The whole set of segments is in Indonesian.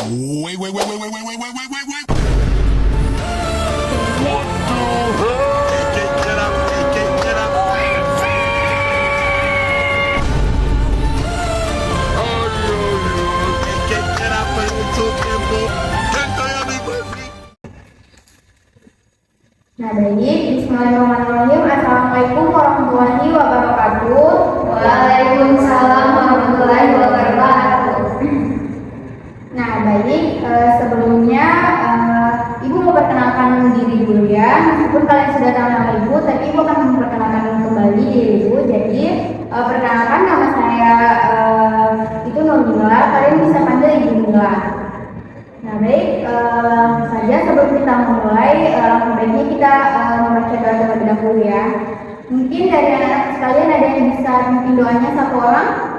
Wait, wait, wait, wait, wait, wait, wait, wait, wait, wait, wait. What the hell? Get up, get up. Get up, itu tempo. Tento ya minggu. Nah baik, bismillahirrahmanirrahim. Assalamualaikum warahmatullahi wabarakatuh. Waalaikumsalam warahmatullahi wabarakatuh. Nah baik, sebelumnya Ibu mau perkenalkan diri dulu ya. Meskipun kalian sudah tahu nama Ibu, tapi Ibu akan memperkenalkan kembali diri Ibu. Jadi perkenalkan, nama saya itu Nurmila. Kalian bisa panggil Ibu Nurmila. Nah baik, saja sebelum kita mulai, baiknya kita membaca doa terlebih dahulu ya. Mungkin dari anak sekalian ada yang bisa mungkin doanya satu orang?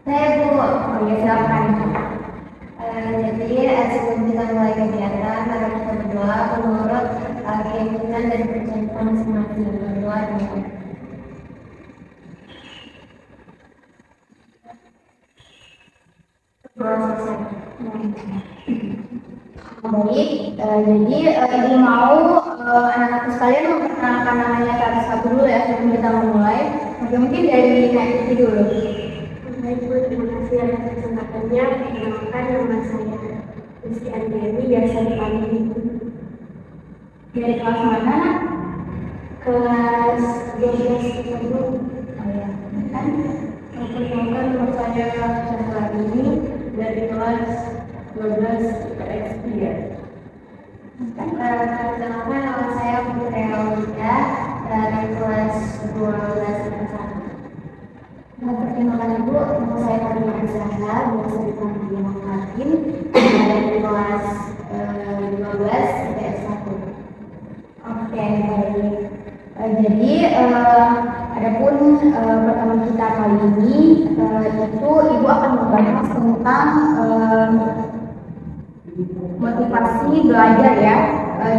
Saya Bu. Oh ya silakan. Jadi sebelum kita mulai kegiatan, mari kita berdoa menurut keinginan dan percakapan masing-masing. Berdoa dulu. Baik, jadi Ibu mau anak-anak sekalian memperkenalkan namanya satu dulu ya sebelum kita memulai. Mungkin dari Kak dulu. Baik Bu, terima kasih atas kesempatannya. Perkenalkan nama saya Rizky Andriani, biasa dipanggil Ibu. Dari kelas mana? Kelas 12 Ibu. Oh ya, kan? Perkenalkan nama saya Chandra ini dari kelas 12 IPS 3. Perkenalkan nama saya Putri Aulida dari kelas 12 IPS 1. Perkenalkan Ibu, nama saya Karina Azahra, biasa dipanggil Martin, dari kelas 15 IPS 1. Oke, baik. Jadi adapun pertemuan kita kali ini itu Ibu akan membahas tentang motivasi belajar ya.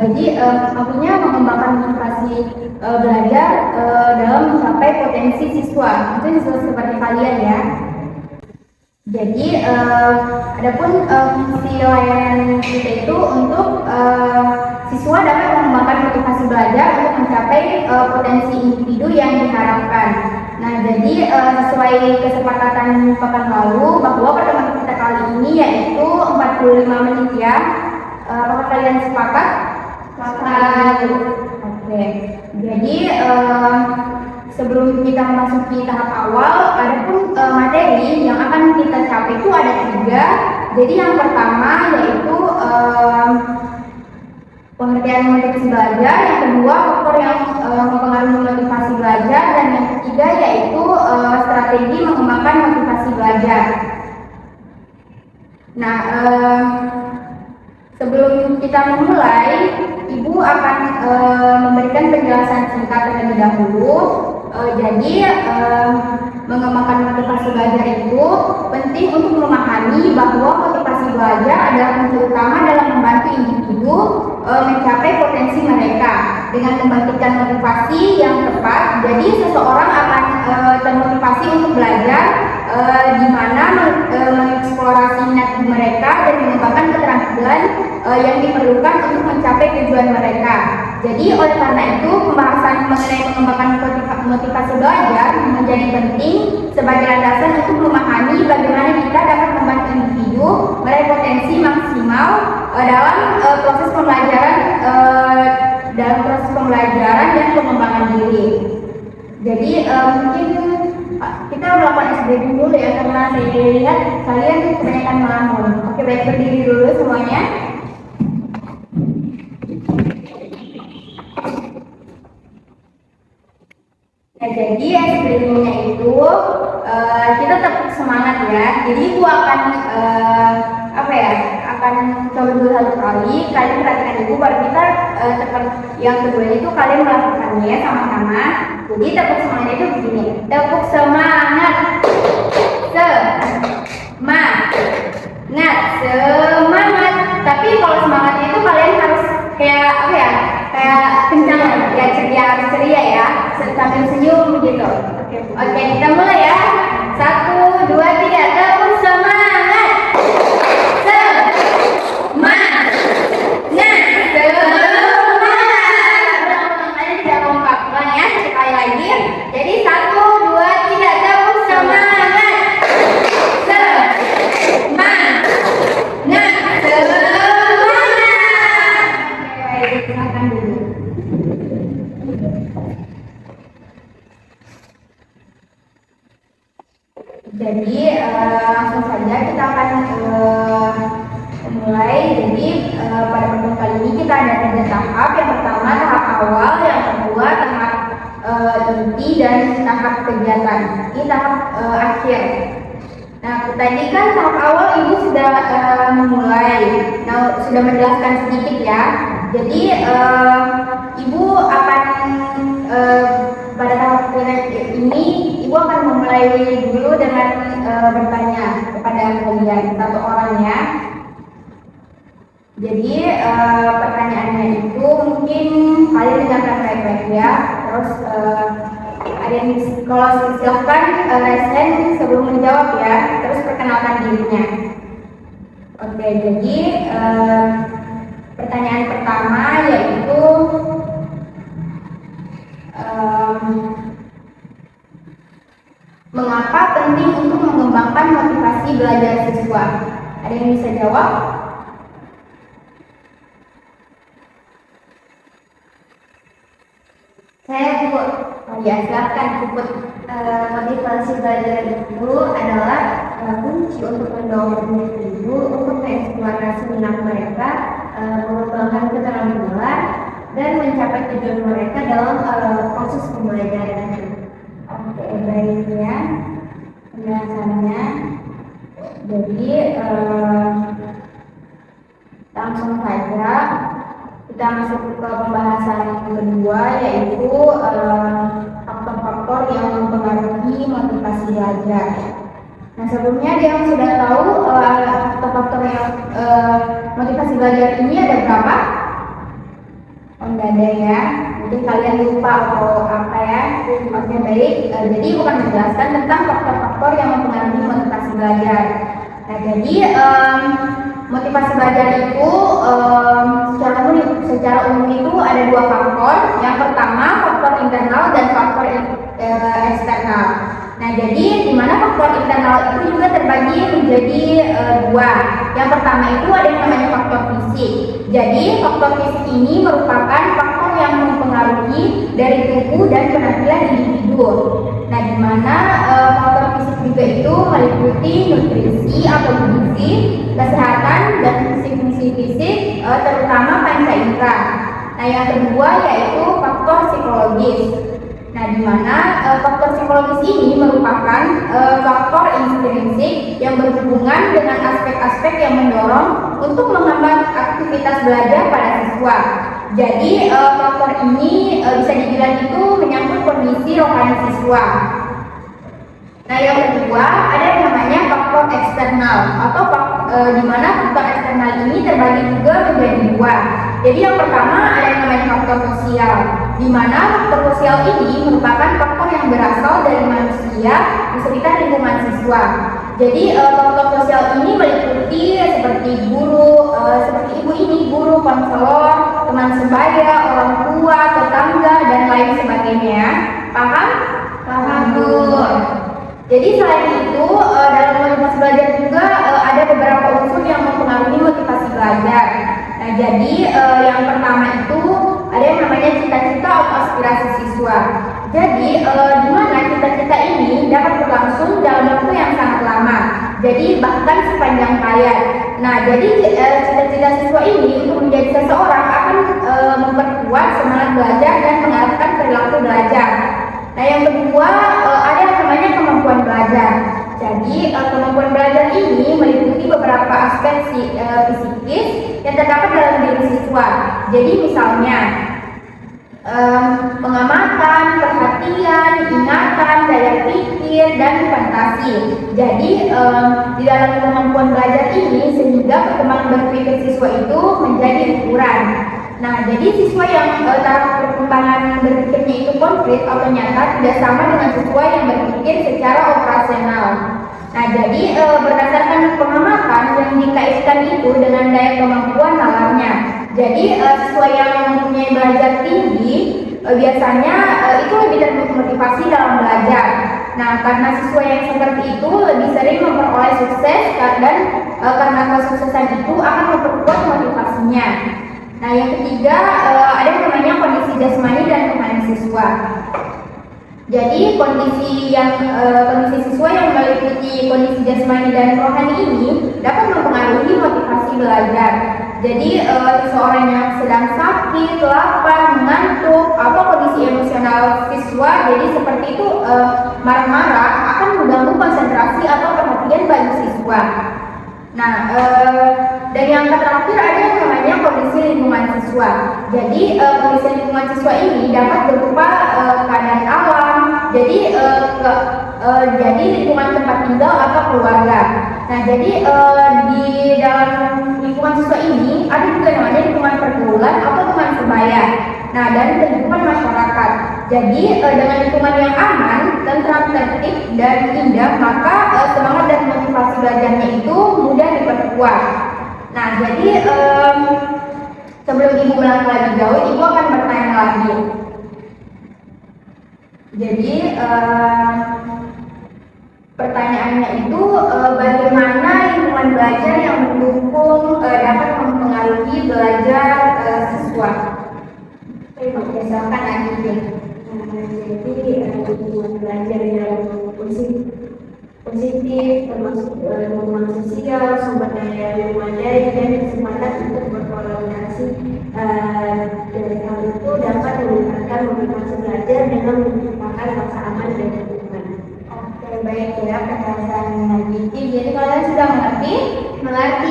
Jadi maksudnya mengembangkan motivasi belajar dalam mencapai potensi siswa. Itu siswa seperti kalian ya. Jadi adapun fungsi layanan kita itu untuk siswa dapat mengembangkan motivasi belajar untuk mencapai potensi individu yang diharapkan. Nah, jadi sesuai kesepakatan pekan lalu bahwa pertemuan kita kali ini yaitu 45 menit ya. Apakah kalian sepakat? Sepakat. Oke. Jadi sebelum kita memasuki tahap awal, ada pun materi yang akan kita capai itu ada 3. Jadi yang pertama yaitu pengertian motivasi belajar, yang kedua faktor yang mempengaruhi motivasi belajar, dan yang ketiga yaitu strategi mengembangkan motivasi belajar. Nah, sebelum kita memulai, Ibu akan memberikan penjelasan singkat terlebih dahulu. Jadi mengembangkan motivasi belajar itu penting untuk memahami bahwa motivasi belajar adalah kunci utama dalam membantu individu mencapai potensi mereka. Dengan membangkitkan motivasi yang tepat, jadi seseorang akan termotivasi untuk belajar, di mana mengeksplorasi minat mereka dan mengembangkan keterampilan yang diperlukan untuk mencapai tujuan mereka. Jadi oleh karena itu pembahasan mengenai mengembangkan motivasi belajar menjadi penting sebagai landasan untuk memahami bagaimana kita dapat membantu individu meraih potensi maksimal dalam proses pembelajaran dan pengembangan diri. Jadi mungkin kita melakukan SD dulu ya, karena saya lihat kalian kebanyakan melamun. Oke, baik, berdiri dulu semuanya. Nah, jadi sebelumnya itu kita tetap semangat ya. Jadi Ibu akan akan coba dulu 1 kali. Kalian perhatikan Ibu, baru kita yang kedua itu kalian melakukannya sama-sama. Jadi tepuk semangatnya itu begini. Tepuk semangat. Semangat. Tapi kalau semangatnya itu kalian harus kayak kencang ya, ceria ya, sambil senyum gitu. Oke, kita mulai ya. 1, 2, 3, tepuk semangat. Jadi langsung saja kita akan mulai. Jadi pada pertemuan kali ini kita ada 3 tahap. Yang pertama tahap awal, yang kedua tahap inti, dan tahap kegiatan. Ini tahap akhir. Nah, tadi kan tahap awal Ibu sudah memulai. Nah, sudah menjelaskan sedikit ya. Jadi Ibu akan pada tahap ini Ibu akan memulai dulu dengan bertanya kepada kalian satu orang ya. Jadi pertanyaannya itu mungkin kalian dengarkan baik-baik ya. Terus ada yang kalau silahkan raise hand sebelum menjawab ya. Terus perkenalkan dirinya. Oke, jadi pertanyaan pertama yaitu mengapa penting untuk mengembangkan motivasi belajar siswa? Ada yang bisa jawab? Saya Bu. Oh ya, silakan Puput. Motivasi belajar itu adalah kunci untuk mendorong ibu untuk mengeksplorasi minat mereka, mengembangkan keterampilan, dan mencapai tujuan mereka dalam proses pembelajaran. Oke, baik ya penjelasannya. Jadi langsung saja kita masuk ke pembahasan kedua, yaitu faktor-faktor yang mempengaruhi motivasi belajar. Nah, sebelumnya dia yang sudah tahu faktor-faktor yang motivasi belajar ini ada berapa? Oh, enggak ada ya. Mungkin kalian lupa atau apa ya. Oke, baik. Jadi bukan menjelaskan tentang faktor-faktor yang mempengaruhi motivasi belajar. Nah, jadi motivasi belajar itu secara umum itu ada 2 faktor. Yang pertama faktor internal dan faktor eksternal. Nah, jadi di mana faktor internal itu juga terbagi menjadi 2. Yang pertama itu ada yang namanya faktor fisik. Jadi faktor fisik ini merupakan faktor yang mempengaruhi dari tubuh dan penampilan individu. Nah, di mana faktor fisik juga itu meliputi nutrisi atau gizi, kesehatan, dan fungsi-fungsi fisik, terutama panca indera. Nah, yang kedua yaitu faktor psikologis. Nah, di mana faktor psikologis ini merupakan faktor intrinsik yang berhubungan dengan aspek-aspek yang mendorong untuk menghambat aktivitas belajar pada siswa. Jadi faktor ini bisa dibilang itu menyangkut kondisi rohani siswa. Nah, yang kedua ada yang namanya faktor eksternal atau di mana faktor eksternal ini terbagi juga menjadi 2. Jadi yang pertama ada yang namanya faktor sosial, di mana faktor sosial ini merupakan faktor yang berasal dari manusia di sekitar lingkungan siswa. Jadi faktor sosial ini meliputi seperti guru, seperti ibu ini, guru, konselor, teman sebaya, orang tua, tetangga, dan lain sebagainya. Paham? Paham, Bu. Jadi selain itu dalam motivasi belajar juga ada beberapa unsur yang mempengaruhi motivasi belajar. Nah, jadi yang pertama itu ada yang namanya cita-cita atau aspirasi siswa. Jadi di mana cita-cita ini dapat berlangsung dalam waktu yang sangat lama. Jadi bahkan sepanjang hayat. Nah, jadi cita-cita siswa ini untuk menjadi seseorang akan memperkuat semangat belajar dan mengarahkan perilaku belajar. Nah, yang kedua ada yang namanya kemampuan belajar. Jadi kemampuan belajar ini meliputi beberapa aspek psikis yang terdapat dalam diri siswa. Jadi misalnya pengamatan, perhatian, ingatan, daya pikir, dan fantasi. Jadi di dalam kemampuan belajar ini sehingga perkembangan berpikir siswa itu menjadi ukuran. Nah, jadi siswa yang taraf perkembangan berpikirnya itu konkret atau nyata tidak sama dengan siswa yang berpikir secara operasional. Nah, jadi berdasarkan pengamatan yang dikaitkan itu dengan daya kemampuan nalarnya. Jadi siswa yang mempunyai belajar tinggi biasanya itu lebih termotivasi dalam belajar. Nah, karena siswa yang seperti itu lebih sering memperoleh sukses dan karena kesuksesan itu akan memperkuat motivasinya. Nah, yang ketiga ada yang namanya kondisi jasmani dan rohani siswa. Jadi kondisi siswa yang meliputi kondisi jasmani dan rohani ini dapat mempengaruhi motivasi belajar. Jadi seseorang yang sedang sakit, lapar, mengantuk, atau kondisi emosional siswa, jadi seperti itu marah-marah akan mengganggu konsentrasi atau perhatian bagi siswa. Nah, dan yang terakhir ada yang namanya kondisi lingkungan siswa. Jadi kondisi lingkungan siswa ini dapat berupa keadaan alam, jadi lingkungan tempat tinggal atau keluarga. Nah, jadi di dalam lingkungan siswa ini ada juga namanya lingkungan pergaulan atau teman sebaya. Nah, dan lingkungan masyarakat. Jadi dengan lingkungan yang aman, tentram, tertib, dan indah, maka semangat dan motivasi belajarnya itu mudah diperkuat. Nah, jadi sebelum Ibu melangkah lebih jauh, Ibu akan bertanya lagi. Jadi pertanyaannya itu bagaimana lingkungan belajar yang mendukung dapat mempengaruhi belajar siswa? Oke, silakan lanjutin. Jadi lingkungan belajar yang positif termasuk lingkungan sosial, sumber daya memadai, dan kesempatan untuk berkolaborasi. Dari hal itu dapat meningkatkan motivasi belajar dengan menciptakan rasa aman dan dukungan. Oke, baik ya penjelasan Nagiti. Jadi kalian sudah mengerti? Mengerti.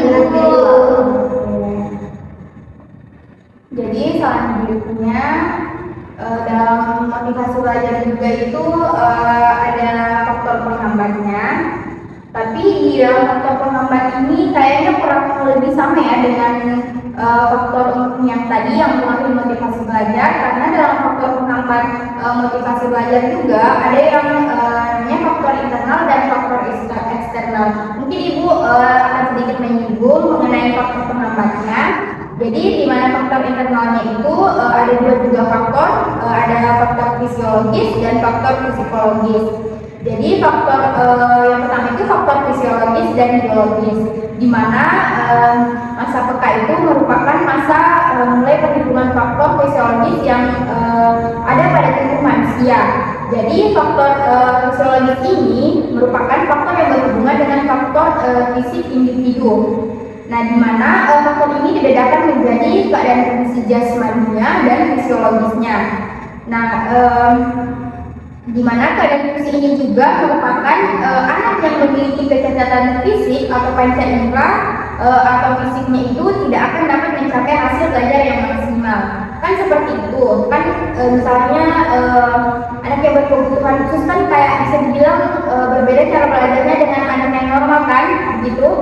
Jadi selanjutnya dalam motivasi belajar juga itu ada faktor penghambatnya. Tapi di dalam faktor penghambat ini kayaknya kurang lebih sama ya dengan faktor yang tadi yang mengakhiri motivasi belajar, karena dalam faktor penghambat motivasi belajar juga ada yang namanya faktor internal dan faktor eksternal. Mungkin Ibu akan sedikit menyinggung mengenai faktor penghambatnya. Jadi di mana faktor internalnya itu ada dua juga faktor, ada faktor fisiologis dan faktor psikologis. Jadi faktor yang pertama itu faktor fisiologis dan biologis, di mana masa peka itu merupakan masa mulai perhitungan faktor fisiologis yang ada pada tubuh manusia. Jadi faktor fisiologis ini merupakan faktor yang berhubungan dengan faktor fisik individu. Nah, di mana faktor ini dibedakan menjadi keadaan kondisi jasmaninya dan fisiologisnya. Nah, di mana keadaan fisik ini juga merupakan anak yang memiliki kecacatan fisik atau panca indera atau fisiknya itu tidak akan dapat mencapai hasil belajar yang maksimal. Kan seperti itu. Kan misalnya anak yang berkebutuhan khusus kan kayak bisa dibilang berbeda cara belajarnya dengan anak yang normal kan, gitu.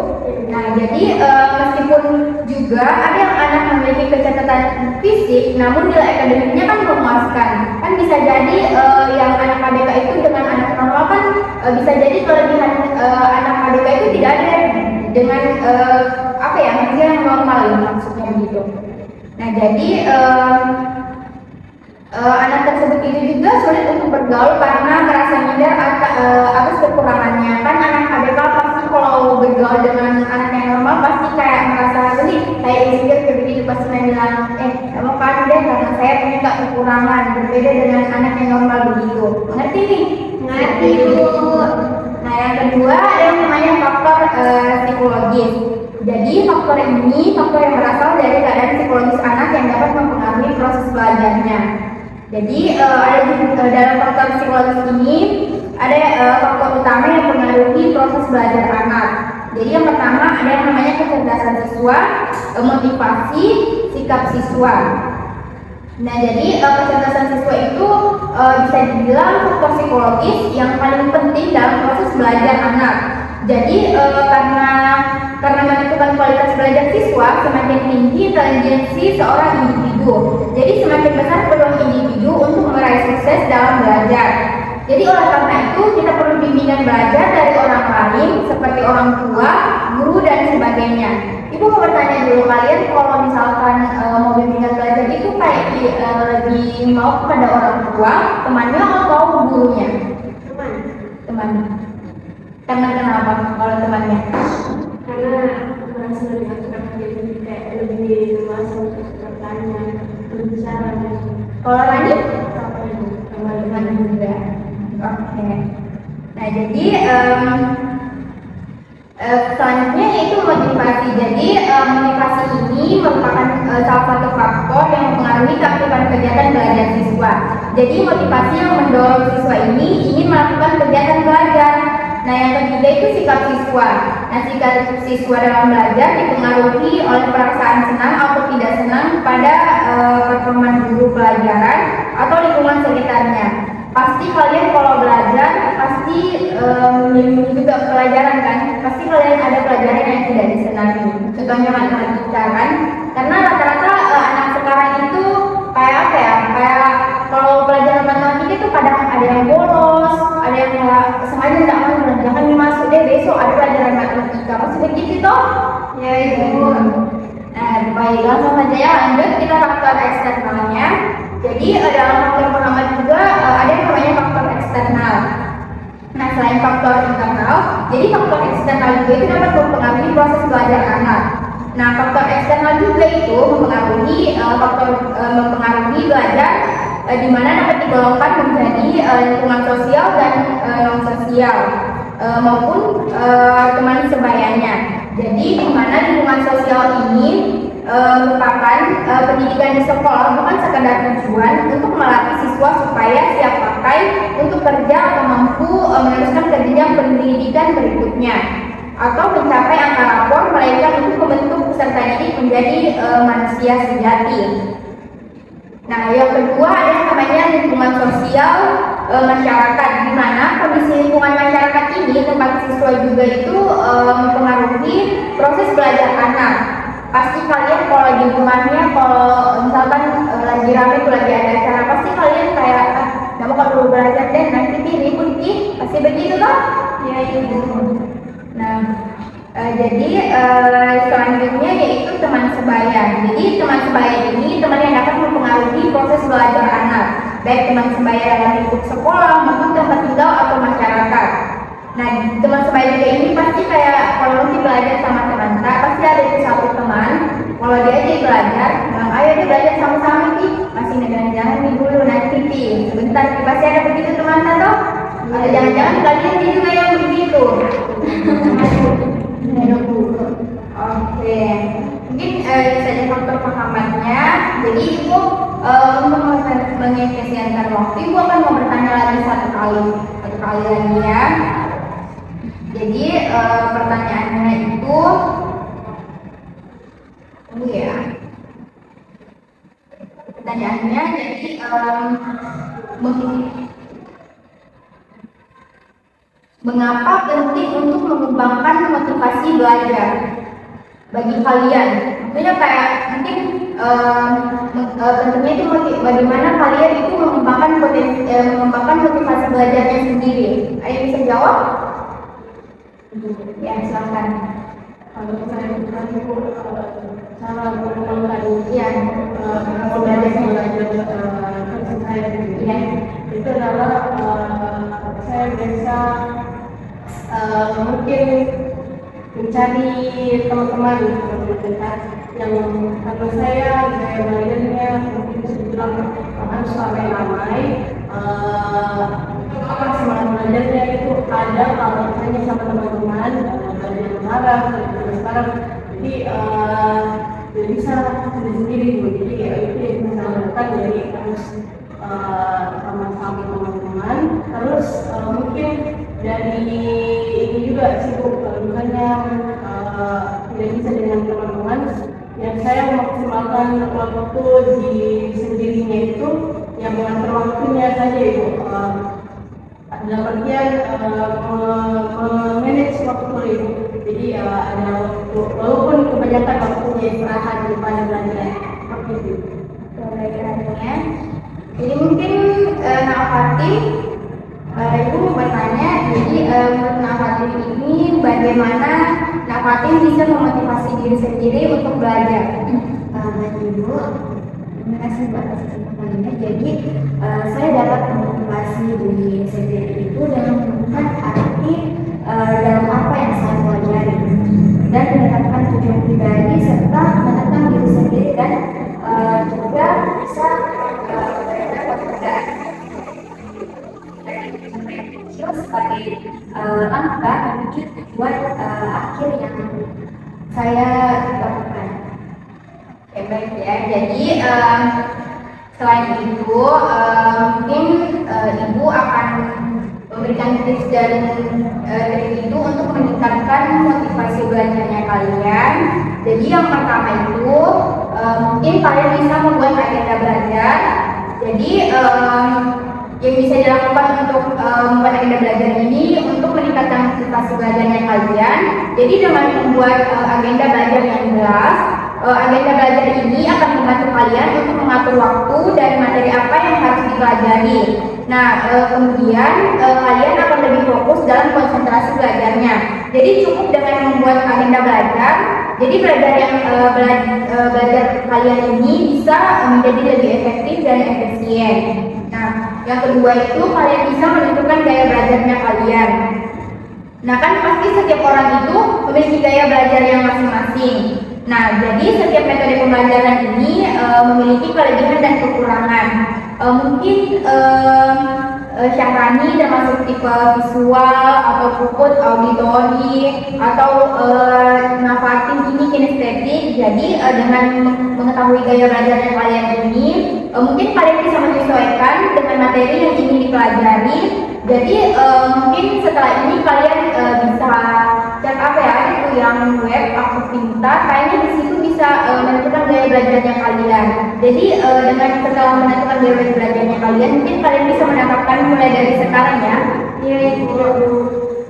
Nah, jadi meskipun juga ada yang anak memiliki kecacatan fisik, namun nilai akademiknya kan memuaskan. Kan bisa jadi yang anak ABK itu dengan anak normal kan bisa jadi kelebihan anak ABK itu tidak ada dengan apa ya, manusia yang normal ya, maksudnya begitu. Nah, jadi anak tersebut itu juga sulit untuk bergaul karena merasa minder atas kekurangannya. Kan anak ABK pasti kalau bergaul dengan anak yang normal pasti kayak merasa geli, kayak insecure kayak begitu, pasti bilang emang kan deh karena saya punya kekurangan, berbeda dengan anak yang normal begitu. Mengerti nih? Mengerti Bu. Nah, yang kedua ada yang namanya faktor psikologis. Jadi faktor ini faktor yang berasal dari keadaan psikologis anak yang dapat mempengaruhi proses belajarnya. Jadi ada dalam faktor psikologis ini ada faktor utama yang mempengaruhi proses belajar anak. Jadi yang pertama ada yang namanya kecerdasan siswa, motivasi, sikap siswa. Nah, jadi kecerdasan siswa itu bisa dibilang faktor psikologis yang paling penting dalam proses belajar anak. Jadi karena menentukan kualitas belajar siswa, semakin tinggi intelijensi seorang individu. Jadi semakin besar peluang individu untuk meraih sukses dalam belajar. Jadi oleh karena itu kita perlu bimbingan belajar dari orang lain seperti orang tua, guru dan sebagainya. Ibu mau bertanya dulu, kalian kalau misalkan mau bimbingan belajar itu kayak lebih mau kepada orang tua, temannya atau gurunya? Teman. Karena kenapa kalau temannya? Karena merasa lebih akrab, jadi kayak lebih luas untuk bertanya, berbicara. Kalau Rani? Kalau Teman juga. Nah, jadi selanjutnya yaitu motivasi. Jadi motivasi ini merupakan salah satu faktor yang mempengaruhi keaktifan kegiatan belajar siswa. Jadi motivasi yang mendorong siswa ini ingin melakukan kegiatan belajar. Nah, yang ketiga itu sikap siswa. Nah, sikap siswa dalam belajar dipengaruhi oleh perasaan senang atau tidak senang pada performa guru pelajaran atau lingkungan sekitarnya. Pasti kalian kalau belajar pasti juga pelajaran kan, pasti kalian ada pelajaran yang tidak disenangi, contohnya matematika kan, karena rata-rata anak sekarang itu kayak apa ya, kayak kalau pelajaran matematika itu kadang ada yang bolos, ada yang kayak sengaja tidak mau, jangan dimasuk deh besok ada pelajaran matematika, pasti begitu toh ya itu. Nah, baik, langsung saja ya, lanjut kita faktor eksternalnya. Jadi dalam faktor pengamat juga ada yang namanya faktor eksternal. Nah, selain faktor internal, jadi faktor eksternal juga itu dapat mempengaruhi proses belajar anak. Nah, faktor eksternal juga itu mempengaruhi belajar di mana dapat digolongkan menjadi lingkungan sosial dan non sosial maupun teman sebayanya. Jadi di mana lingkungan sosial ini merupakan pendidikan di sekolah bukan sekadar tujuan untuk melatih siswa supaya siap pakai untuk kerja atau mampu meneruskan ke jenjang pendidikan berikutnya atau mencapai angka rapor, melainkan untuk membentuk peserta didik menjadi manusia sejati. Nah, yang kedua ada yang namanya lingkungan sosial masyarakat, di mana kondisi lingkungan masyarakat ini tempat siswa juga itu mempengaruhi proses belajar anak. Pasti kalian kalau di rumahnya, kalau misalkan lagi rame tuh lagi ada acara, pasti kalian kayak kamu kalau perlu belajar deh nanti ribut pasti begitu toh? Ya itu. Nah, jadi selanjutnya yaitu teman sebaya. Jadi teman sebaya ini teman yang dapat mempengaruhi proses belajar anak, baik teman sebaya dalam lingkup sekolah maupun tempat tinggal atau masyarakat. Nah, teman sebaya juga ini pasti kayak kalau nanti belajar sama teman, pasti ada itu satu teman. Kalau dia aja belajar, ayo dia belajar sama-sama masih jangan nih dulu nanti sebentar pasti ada begitu teman atau jangan-jangan kalian juga yang begitu. Oke, mungkin saja faktor penghamatnya. Jadi ibu untuk mengefisienkan waktu, ibu akan mau bertanya lagi satu kali lagi ya. Jadi pertanyaannya itu ya. Pertanyaannya jadi mengapa penting untuk mengembangkan motivasi belajar bagi kalian? Maksudnya kayak mungkin pentingnya itu bagaimana kalian itu mengembangkan motivasi belajarnya sendiri. Ada yang bisa jawab? Ya, silakan. Kalau saya itu cara mengembangkan belajar saya itu adalah saya biasa mungkin mencari teman-teman terdekat yang karena saya gaya belajarnya mungkin bisa dibilang harus sampai ramai semangat belajarnya itu ada kalau hanya sama teman-teman belajar bareng sekarang jadi bisa sendiri jadi ya itu yang bisa lakukan jadi harus sama-sama teman-teman terus mungkin dari ini juga sibuk misalnya tidak bisa dengan teman-teman yang saya memaksimalkan waktu di sendirinya itu yang mengatur waktunya saja itu dalam artian manage waktu itu jadi ada waktu walaupun kebanyakan waktunya istirahat daripada belajar seperti itu. Pelajarannya jadi mungkin Nafati ibu bertanya jadi menurut Nafati ini bagaimana Nafati bisa memotivasi diri sendiri untuk belajar? Baik Ibu, terima kasih atas kesempatannya. Jadi saya dapat memotivasi diri sendiri itu dengan menemukan arti dalam apa yang saya pelajari dan menetapkan tujuan pribadi serta menetapkan diri sendiri dan juga bisa memberikan pekerjaan. Terus sebagai langkah menuju tujuan akhir yang saya lakukan. Oke, baik ya. Jadi selain itu mungkin ibu akan memberikan tips dan trik itu untuk meningkatkan motivasi belajarnya kalian. Jadi yang pertama itu mungkin kalian bisa membuat agenda belajar. Jadi yang bisa dilakukan untuk membuat agenda belajar ini untuk meningkatkan motivasi belajarnya kalian. Jadi dengan membuat agenda belajar yang jelas, agenda belajar ini akan membantu kalian untuk mengatur waktu dan materi apa yang harus dipelajari. Nah, kemudian kalian akan lebih fokus dalam konsentrasi belajarnya. Jadi cukup dengan membuat agenda belajar. Jadi belajar yang belajar kalian ini bisa menjadi lebih efektif dan efisien. Nah, yang kedua itu kalian bisa menentukan gaya belajarnya kalian. Nah, kan pasti setiap orang itu memiliki gaya belajar yang masing-masing. Nah, jadi setiap metode pembelajaran ini memiliki kelebihan dan kekurangan. Mungkin Syahrani dan masuk tipe visual atau Puput auditori atau Nafatin ini kinestetik. Jadi dengan mengetahui gaya belajarnya kalian ini, mungkin kalian bisa menyesuaikan dengan materi yang ingin dipelajari. Jadi mungkin setelah ini kalian bisa cek apa ya itu yang web aku pintar, kayaknya di situ bisa menentukan gaya belajarnya kalian. Jadi dengan setelah menentukan gaya belajarnya kalian, mungkin kalian bisa mendapatkan mulai dari sekarang ya.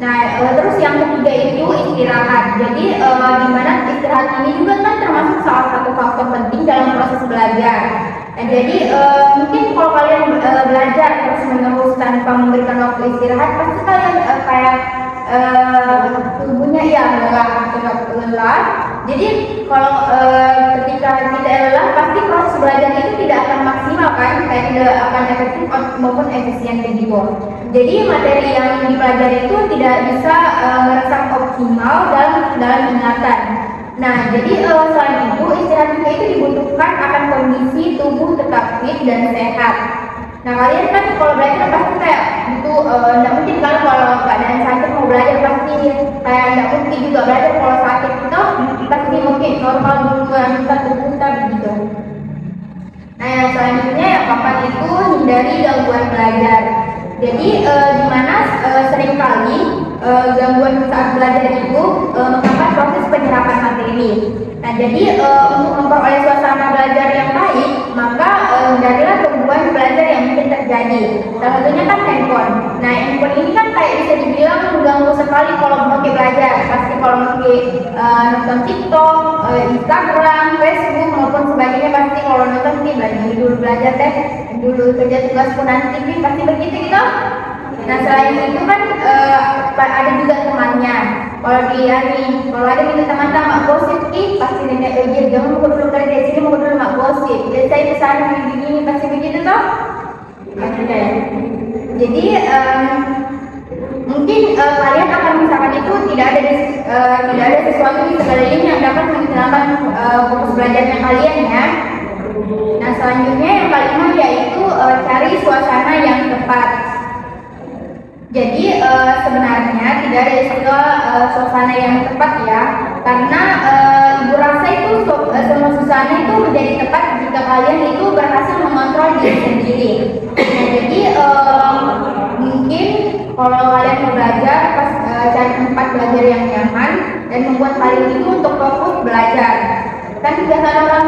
Nah, terus yang ketiga itu istirahat. Jadi di mana istirahat ini juga kan termasuk salah satu faktor penting dalam proses belajar. Nah, jadi mungkin kalau kalian belajar terus menerus tanpa memberikan waktu istirahat, pasti kalian kayak tubuhnya ya lelah. Jadi kalau ketika tidak lelah, pasti proses belajar itu tidak akan maksimal kan, kayak tidak akan efektif maupun efisien begitu. Jadi materi yang dipelajari itu tidak bisa meresap optimal dalam ingatan. Nah, jadi selain itu istirahat juga itu dibutuhkan akan kondisi tubuh tetap fit dan sehat. Nah, kalian kan kalau belajar pasti kayak gitu, nggak mungkin kan kalau keadaan sakit mau belajar, pasti kayak nggak mungkin juga belajar kalau sakit itu pasti mungkin normal dulu kita tubuh kita begitu. Nah, yang selanjutnya yang keempat itu hindari gangguan belajar. Jadi dimana seringkali gangguan saat belajar itu menghambat proses penyerapan materi. Nah, jadi untuk memperoleh suasana belajar yang baik, maka hindarilah gangguan belajar yang mungkin terjadi. Salah satunya kan handphone. Nah, handphone ini kan kayak bisa dibilang mengganggu sekali kalau pakai belajar. Pasti kalau pakai nonton TikTok, Instagram, Facebook maupun sebagainya, pasti kalau nonton nih dulu belajar deh, dulu kerja tugas pun nanti pasti begitu gitu. Nah, selain itu kan ada juga temannya. Kalau dia nih, kalau ada minta teman-teman mak gosip, pasti nenek jangan mau dulu kerja sini, mau dulu mak gosip. Jadi saya kesana begini pasti begitu toh. Jadi mungkin kalian akan misalkan itu tidak ada sesuatu di sekeliling yang dapat menghilangkan fokus belajarnya kalian ya. Nah, selanjutnya yang kelima yaitu cari suasana yang tepat. Jadi sebenarnya tidak ada istilah suasana yang tepat ya, karena ibu rasa itu semua suasana itu menjadi tepat jika kalian itu berhasil mengontrol diri sendiri. Nah, jadi mungkin kalau kalian mau belajar, cari tempat belajar yang nyaman dan membuat kalian itu untuk fokus belajar. Kan biasanya orang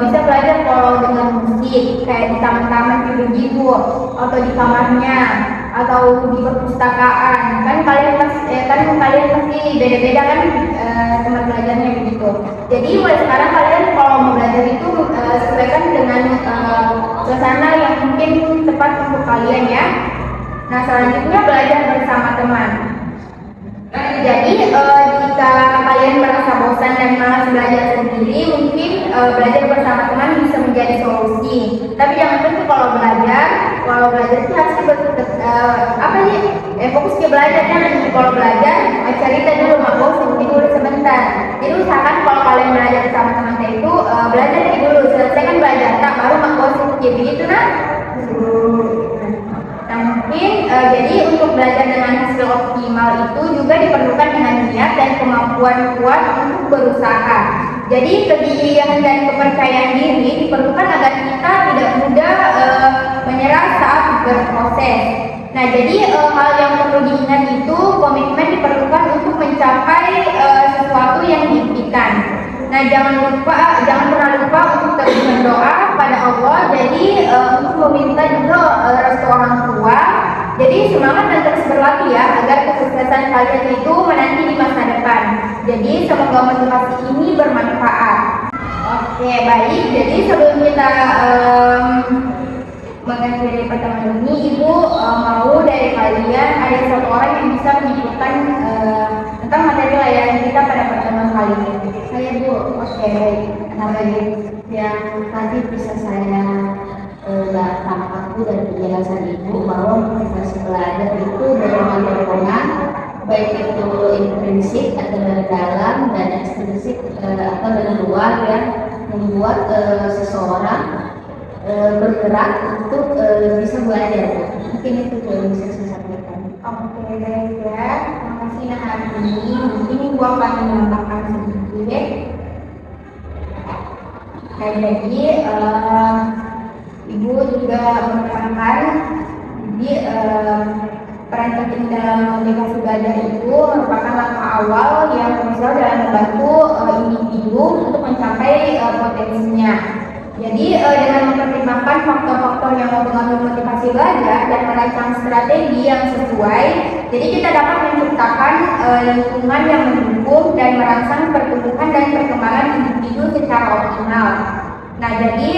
bisa belajar kalau dengan musik, kayak di taman-taman gitu atau di kamarnya atau di perpustakaan. Kan kalian pasti beda-beda kan tempat belajarnya begitu. Jadi mulai sekarang kalian kalau mau belajar itu sesuaikan dengan suasana yang mungkin tepat untuk kalian ya. Nah, selanjutnya belajar bersama teman. Jadi jika kalian merasa bosan dan malas belajar sendiri, mungkin belajar bersama teman bisa menjadi solusi. Tapi jangan tentu kalau belajar itu harus fokus ke belajarnya. Nanti kalau belajar cerita dulu mak bosan dulu sebentar. Jadi usahakan kalau kalian belajar bersama teman itu belajar dulu, selesaikan belajar tak baru mak bosan begitu nah. Nah, mungkin jadi untuk belajar dengan hasil optimal itu juga diperlukan dengan niat dan kemampuan kuat untuk berusaha. Jadi kegigihan dan kepercayaan diri diperlukan agar kita tidak mudah menyerah saat berproses. Nah, jadi hal yang perlu diingat itu komitmen diperlukan untuk mencapai sesuatu yang diimpikan. Nah, jangan pernah lupa untuk terus berdoa pada Allah. Jadi untuk meminta juga restu orang tua. Jadi semangat dan terus berlatih ya agar kesuksesan kalian itu menanti di masa depan. Jadi semoga motivasi ini bermanfaat. Oke, baik. Jadi sebelum kita mengakhiri pertemuan ini, Ibu mau dari kalian ada satu orang yang bisa menyebutkan tentang materi layanan kita pada pertemuan kali ini. Saya Bu. Oke, baik. Kenapa yang tadi bisa saya tangkap dari penjelasan Ibu bahwa motivasi belajar itu dorongan-dorongan baik itu intrinsik atau dari dalam dan ekstrinsik atau dari luar yang membuat seseorang bergerak untuk bisa belajar. Mungkin itu yang bisa saya sampaikan. Oke, baik ya. Terima kasih nah hari ini. Mungkin Ibu akan menambahkan sedikit. Jadi Ibu juga menekankan jadi peran penting dalam motivasi belajar itu merupakan langkah awal yang krusial dalam membantu individu untuk mencapai potensinya. Jadi dengan mempertimbangkan faktor-faktor yang mempengaruhi motivasi belajar dan merancang strategi yang sesuai, jadi kita dapat menciptakan lingkungan yang mendukung dan merangsang pertumbuhan dan perkembangan individu secara optimal. Nah, jadi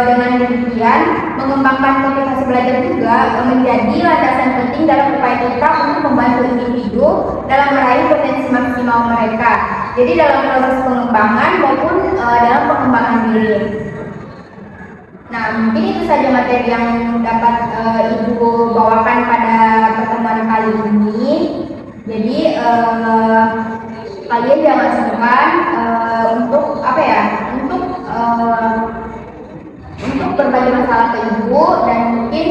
dengan demikian mengembangkan motivasi belajar juga menjadi landasan penting dalam upaya kita untuk membantu individu dalam meraih potensi maksimal mereka. Jadi dalam proses pengembangan maupun dalam pengembangan diri. Nah, mungkin itu saja materi yang dapat Ibu bawakan pada pertemuan kali ini. Jadi kalian jangan sungkan untuk apa ya? Untuk berbagi masalah ke Ibu, dan mungkin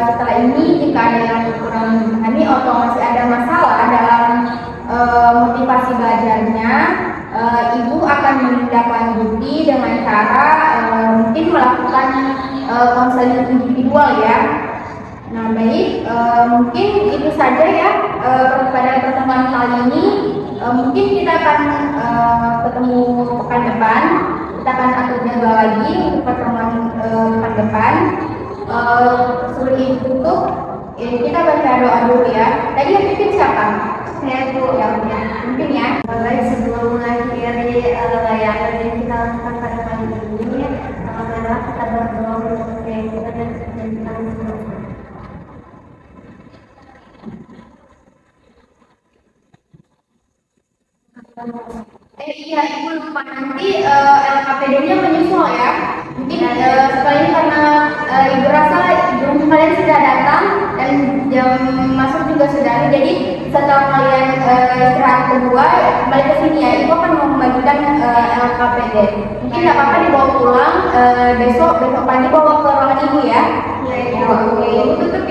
setelah ini jika ada yang kurang memahami atau masih ada masalah dalam motivasi belajarnya, Ibu akan menindaklanjuti dengan cara mungkin melakukan konseling individual ya. Nah, baik, mungkin itu saja ya pada pertemuan kali ini. Mungkin kita akan ketemu pekan depan. Kita akan atur jadwal lagi untuk pertemuan pekan depan. Sebelum itu tutup, kita baca doa dulu ya. Tadi yang bikin siapa? Saya Bu ya, mungkin ya. Baik, sebelum mengakhiri layanan yang kita lakukan pada kali ini, pertama-tama kita berdoa untuk kita dan kita semua. Iya, Ibu lupa nanti LKPD-nya menyusul ya. Mungkin setelah ini karena Ibu rasa belum kalian sudah datang dan jam masuk juga sudah ada. Jadi setelah kalian istirahat kedua kembali ke sini ya, Ibu akan membagikan LKPD. Mungkin nggak apa-apa dibawa pulang besok pagi bawa ke ruangan Ibu ya. Oke, Ibu tutup